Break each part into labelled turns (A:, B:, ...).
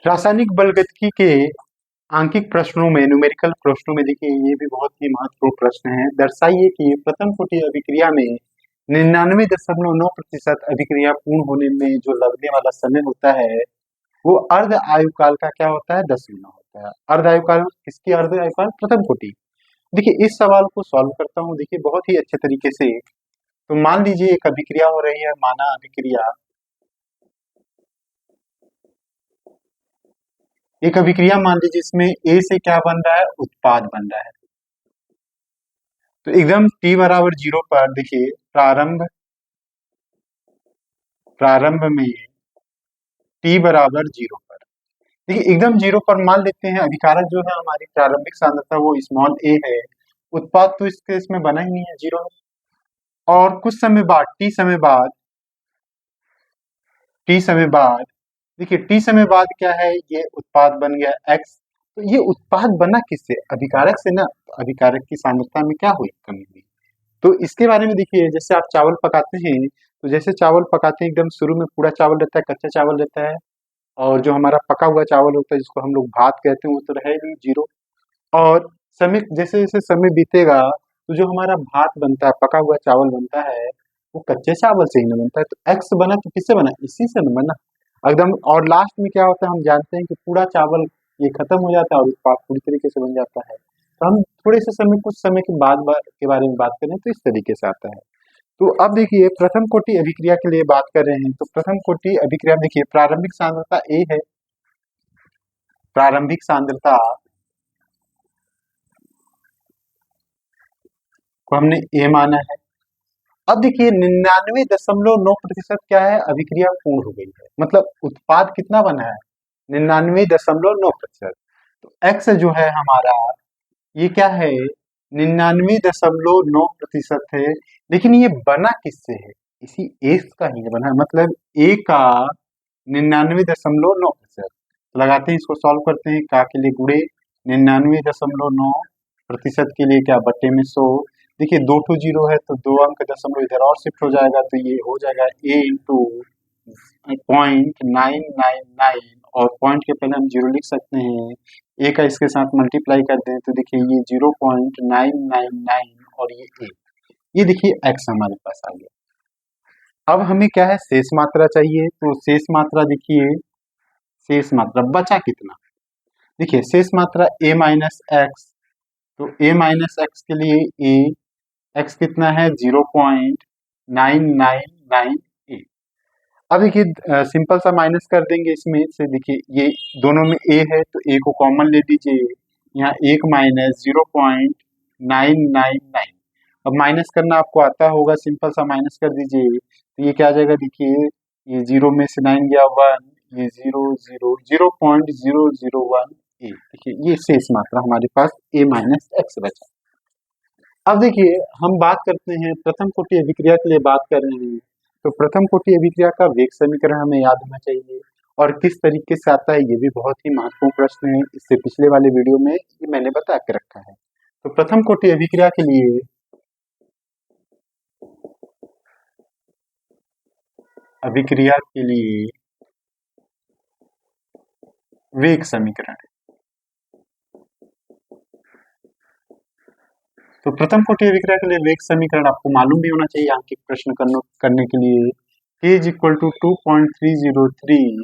A: रासायनिक बलगतिकी के आंकिक प्रश्नों में न्यूमेरिकल प्रश्नों में देखिए ये भी बहुत ही महत्वपूर्ण प्रश्न है। दर्शाइए कि प्रथम कोटि अभिक्रिया में 99.9% अभिक्रिया पूर्ण होने में जो लगने वाला समय होता है वो अर्ध आयुकाल का क्या होता है? 10 गुना होता है। अर्ध आयुकाल किसकी? अर्ध आयुकाल प्रथम कोटि। देखिए इस सवाल को सॉल्व करता हूँ देखिए बहुत ही अच्छे तरीके से। तो मान लीजिए एक अभिक्रिया हो रही है, माना अभिक्रिया, एक अभिक्रिया मान लीजिए इसमें ए से क्या बन रहा है? उत्पाद बन रहा है। तो एकदम t बराबर 0 पर देखिए प्रारंभ में t बराबर 0 पर देखिए एकदम 0 पर मान लेते हैं अभिकारक जो है हमारी प्रारंभिक सांद्रता वो स्मॉल a है। उत्पाद तो इस केस में बना ही नहीं है, 0 है। और कुछ समय बाद t समय बाद देखिए t समय बाद क्या है? ये उत्पाद बन गया x। तो ये उत्पाद बना किससे? अभिकारक से ना। तो अभिकारक की सांद्रता में क्या हुई? कमी हुई। तो इसके बारे में देखिए जैसे आप चावल पकाते हैं तो जैसे चावल पकाते हैं एकदम शुरू में पूरा चावल रहता है, कच्चा चावल रहता है, और जो हमारा पका हुआ चावल होता है जिसको हम लोग भात कहते हैं वो तो रहे नहीं, 0। और समय जैसे जैसे समय बीतेगा तो जो हमारा भात बनता है, पका हुआ चावल बनता है, वो कच्चे चावल से ही ना बनता है। तो एक्स बना तो किससे बना? इसी से न बना एकदम। और लास्ट में क्या होता है हम जानते हैं कि पूरा चावल ये खत्म हो जाता है और उत्पाद पूरी तरीके से बन जाता है। तो हम थोड़े से समय कुछ समय के बाद के बारे में बात करें तो इस तरीके से आता है। तो अब देखिए प्रथम कोटि अभिक्रिया के लिए बात कर रहे हैं। तो प्रथम कोटि अभिक्रिया में देखिए प्रारंभिक सांद्रता ए है, प्रारंभिक सांद्रता को हमने ए माना है। अब देखिए 99.9% क्या है? अभिक्रिया पूर्ण हो गई है, मतलब उत्पाद कितना बना है? 99.9%। तो एक्स जो है हमारा ये क्या है? 99.9% है। लेकिन ये बना किससे है? इसी ए का ही बना है, मतलब ए का 99.9%। लगाते हैं इसको, सॉल्व करते हैं। का के लिए गुणे 99.9% के लिए क्या? बट्टे में 100। देखिए 2 टू 0 है तो 2 अंक दशमलव इधर और शिफ्ट हो जाएगा तो ये हो जाएगा a इंटू 0.999, और पॉइंट के पहले हम 0 लिख सकते हैं। ए का इसके साथ मल्टीप्लाई कर दें तो देखिए ये 0.999 और ये a, ये देखिए x हमारे पास आ गया। अब हमें क्या है? शेष मात्रा चाहिए। तो शेष मात्रा देखिए, शेष मात्रा बचा कितना? देखिए शेष मात्रा a माइनस एक्स। तो a माइनस एक्स के लिए a x कितना है? 0.999। अब देखिए सिंपल सा माइनस कर देंगे इसमें से। देखिए ये दोनों में a है तो a को कॉमन ले लीजिए, यहाँ 1 माइनस 0.999। अब माइनस करना आपको आता होगा, सिंपल सा माइनस कर दीजिए तो ये क्या आ जाएगा? देखिए ये 0 में से 9 गया 1, ये 0.001 a। देखिए ये शेष मात्रा हमारे पास a माइनस एक्स बचा। अब देखिए हम बात करते हैं प्रथम कोटि अभिक्रिया के लिए बात कर रहे हैं। तो प्रथम कोटि अभिक्रिया का वेग समीकरण हमें याद होना चाहिए, और किस तरीके से आता है ये भी बहुत ही महत्वपूर्ण प्रश्न है। इससे पिछले वाले वीडियो में ये मैंने बता के रखा है। तो प्रथम कोटि अभिक्रिया के लिए वेग समीकरण। तो प्रथम कोटि अभिक्रिया के लिए वेग समीकरण आपको मालूम भी होना चाहिए आंकिक प्रश्न करने के लिए। k इज इक्वल टू 2.303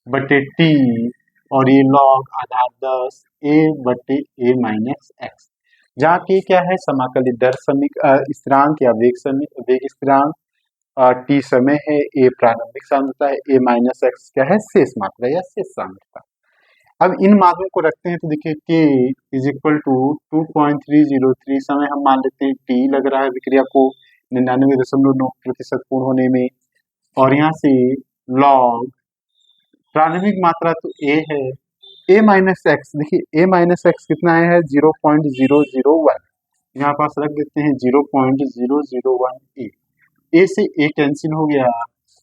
A: बटे टी, और ये log आधार 10 a बटे a माइनस एक्स, जहाँ k क्या है? समाकलित दर स्थिरांक या वेग स्थिरांक, t समय है, a प्रारंभिक सांद्रता है, a माइनस एक्स क्या है? शेष मात्रा या शेष सांद्रता। अब इन मानों को रखते हैं तो देखिए k इज इक्वल टू 2.303 समय हम मान लेते हैं t लग रहा है विक्रिया को 99.9% पूर्ण होने में, और यहाँ से log प्रारंभिक मात्रा तो a है, a माइनस एक्स। देखिए a माइनस एक्स कितना आया है? 0.001। यहाँ पास रख देते हैं 0.001 a से a कैंसिल हो गया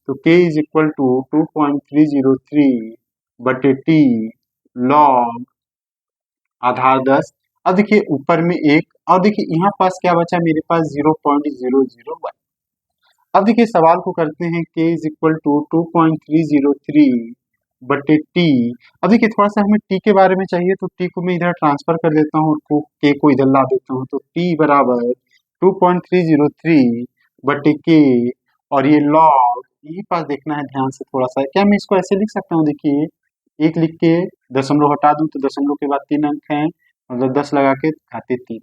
A: तो k इज इक्वल टू 2.303 बटे टी log आधार 10। अब देखिए ऊपर में 1, और देखिए यहाँ पास क्या बचा मेरे पास? 0.001। अब देखिए सवाल को करते हैं k इज इक्वल टू 2.303 बटे टी। अब देखिए थोड़ा सा हमें टी के बारे में चाहिए, तो टी को मैं इधर ट्रांसफर कर देता हूँ और के को इधर ला देता हूँ, तो टी बराबर 2.303 बटे के, और ये लॉग, ये पास देखना है ध्यान से थोड़ा सा, क्या मैं इसको ऐसे लिख सकता हूँ, देखिए एक लिख के दशमलव हटा दूं तो दशमलव के बाद 3 अंक हैं, मतलब 10 लगा के घाते 3,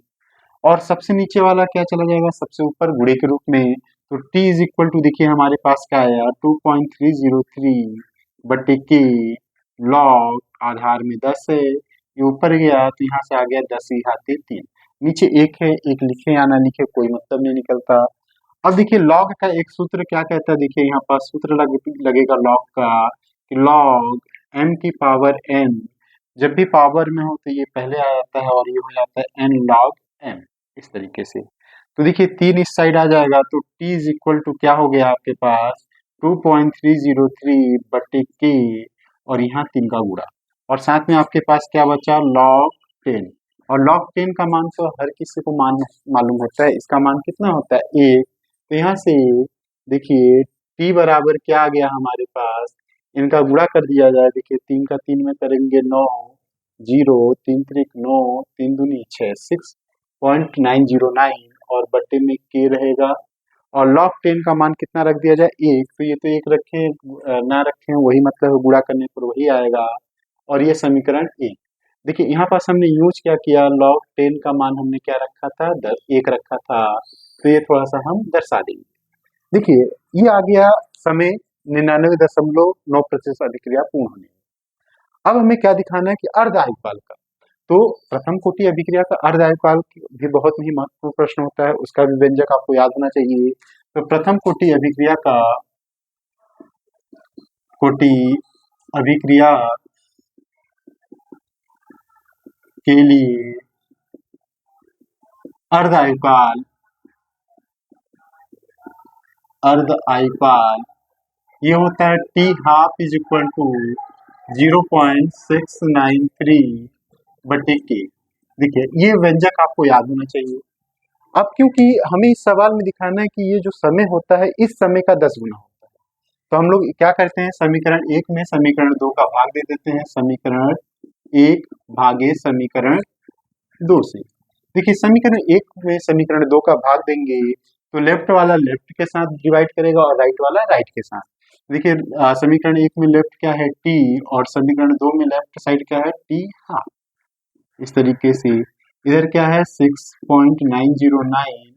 A: और सबसे नीचे वाला क्या चला जाएगा, सबसे ऊपर गुणे के रूप में, तो t इज इक्वल टू, देखिए हमारे पास क्या आया 2.303 बटे के, लॉग आधार में 10 है, ये ऊपर गया तो यहाँ से आ गया 10 घाते 3, नीचे एक है, एक लिखे या ना लिखे कोई मतलब नहीं निकलता। अब देखिए लॉग का एक सूत्र क्या कहता है, देखिए यहाँ पर सूत्र लगेगा लॉग का, कि लॉग m की पावर n, जब भी पावर में हो तो ये पहले आ जाता है और ये हो जाता है n log m, इस तरीके से। तो देखिए 3 इस साइड आ जाएगा, तो t इज इक्वल टू क्या हो गया आपके पास 2.303 बटे के, और यहाँ 3 का गुणा, और साथ में आपके पास क्या बचा log 10, और log 10 का मान तो हर किसी को मालूम होता है, इसका मान कितना होता है 1, तो यहाँ से देखिए t बराबर क्या आ गया हमारे पास, इनका गुणा कर दिया जाए, देखिए 3 का 3 में करेंगे 9, 0 3 त्रिक 9, 3 दूनी 6, 6.909, और बटे में के रहेगा, और log 10 का मान कितना रख दिया जाए 1, तो ये तो 1 रखे ना रखें वही मतलब गुणा करने पर वही आएगा, और ये समीकरण 1। देखिए यहाँ पास हमने यूज क्या किया, log 10 का मान हमने क्या रखा था 1 रखा था, तो ये थोड़ा सा हम दर्शा देंगे। देखिए ये आ गया समय 99.9% अभिक्रिया पूर्ण होने। अब हमें क्या दिखाना है कि अर्ध आयुकाल का, तो प्रथम कोटि अभिक्रिया का अर्ध आयुकाल भी बहुत ही महत्वपूर्ण प्रश्न होता है, उसका भी व्यंजक आपको याद होना चाहिए। तो प्रथम कोटि अभिक्रिया का कोटि अभिक्रिया के लिए अर्ध आयुकाल ये होता है T half is equal to 0.693 बटे के। देखिए ये व्यंजक आपको याद होना चाहिए। अब क्योंकि हमें इस सवाल में दिखाना है कि ये जो समय होता है इस समय का 10 गुना होता है, तो हम लोग क्या करते हैं, समीकरण 1 में समीकरण 2 का भाग दे देते हैं, समीकरण 1 भागे समीकरण 2 से। देखिए समीकरण 1 में समीकरण 2 का भाग देंगे तो लेफ्ट वाला लेफ्ट के साथ डिवाइड करेगा और राइट वाला राइट के साथ। देखिए समीकरण 1 में लेफ्ट क्या है t, और समीकरण 2 में लेफ्ट साइड क्या है t हाफ, इस तरीके से इधर क्या है 6.909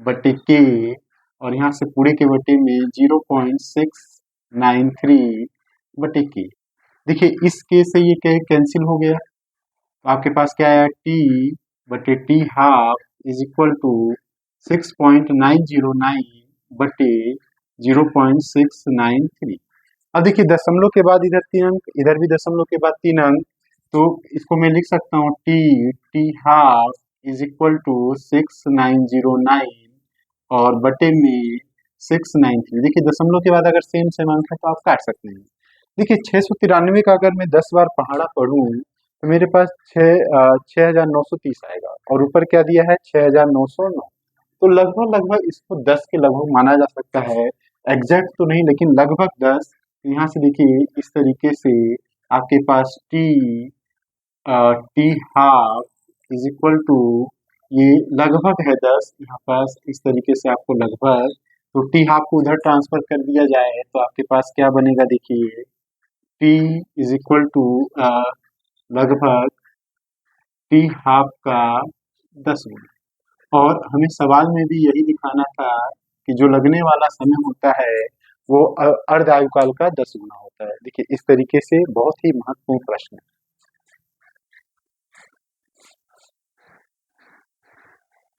A: बटे के, और यहाँ से पूरे के बटे में 0.693 बटे के। देखिए इस के से ये क्या कैंसिल हो गया, तो आपके पास क्या आया t बटे t half is equal to 6.909 बटे 0.693। अब देखिए दशमलव के बाद इधर 3 अंक, इधर भी दशमलव के बाद 3 अंक, तो इसको मैं लिख सकता हूँ t half is equal to 6909 और बटे में 693। देखिए दशमलव के बाद अगर सेम सेम अंक है तो आप काट सकते हैं। देखिए 693 का अगर मैं 10 बार पहाड़ा पढ़ूं तो मेरे पास 6,930 आएगा, और ऊपर क्या दिया है 6,909, तो लगभग लगभग इसको 10 के लगभग माना जा सकता है, एग्जैक्ट तो नहीं लेकिन लगभग 10। यहाँ से देखिए इस तरीके से आपके पास T half is equal to, ये लगभग है 10, यहाँ पास इस तरीके से आपको लगभग, तो टी हाफ को उधर ट्रांसफर कर दिया जाए तो आपके पास क्या बनेगा, देखिए टी इज इक्वल टू लगभग टी हाफ का 10 गुना। और हमें सवाल में भी यही दिखाना था कि जो लगने वाला समय होता है वो अर्ध आयुकाल का 10 गुना होता है। देखिए इस तरीके से बहुत ही महत्वपूर्ण प्रश्न है।